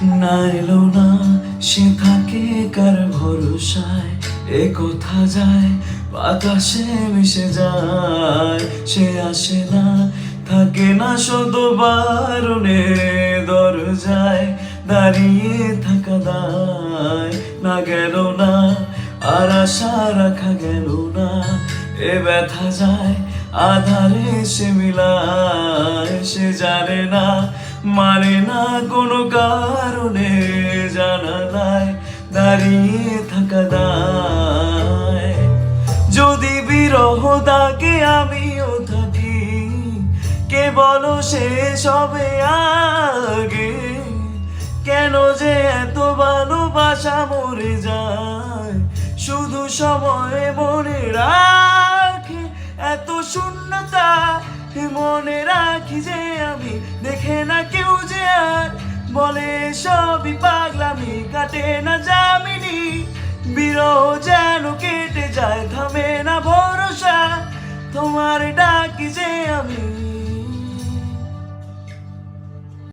না এলো না সে থাকে কার ভরসায়, এ কথা যায় বাতাসে মিশে যায়। সে আসে না থাকে না শত বারণে, দরজায় দাঁড়িয়ে থাকা দায়। না গেল না আর আশা রাখা গেল না, এ ব্যথা যায় আধারে সে মিলায়। সে জানে না মানে না কোনো কারণে, জানালায় দাঁড়িয়ে থাকা দায়। যদি বিরহ তাকে আমিও থাকি, কে বলো শেষ হবে আগে? কেন যে এত ভালোবাসা মরে যায়, শুধু সময় মনে রাখে এত শূন্যতা। মনে রাখি যে আমি, দেখে না কেউ যে আর, বলে সবই পাগলামি, কাটে না যামিনী। বিরহ যেন কেটে যায়, থামে না ভরসা। তোমার ডাকি যে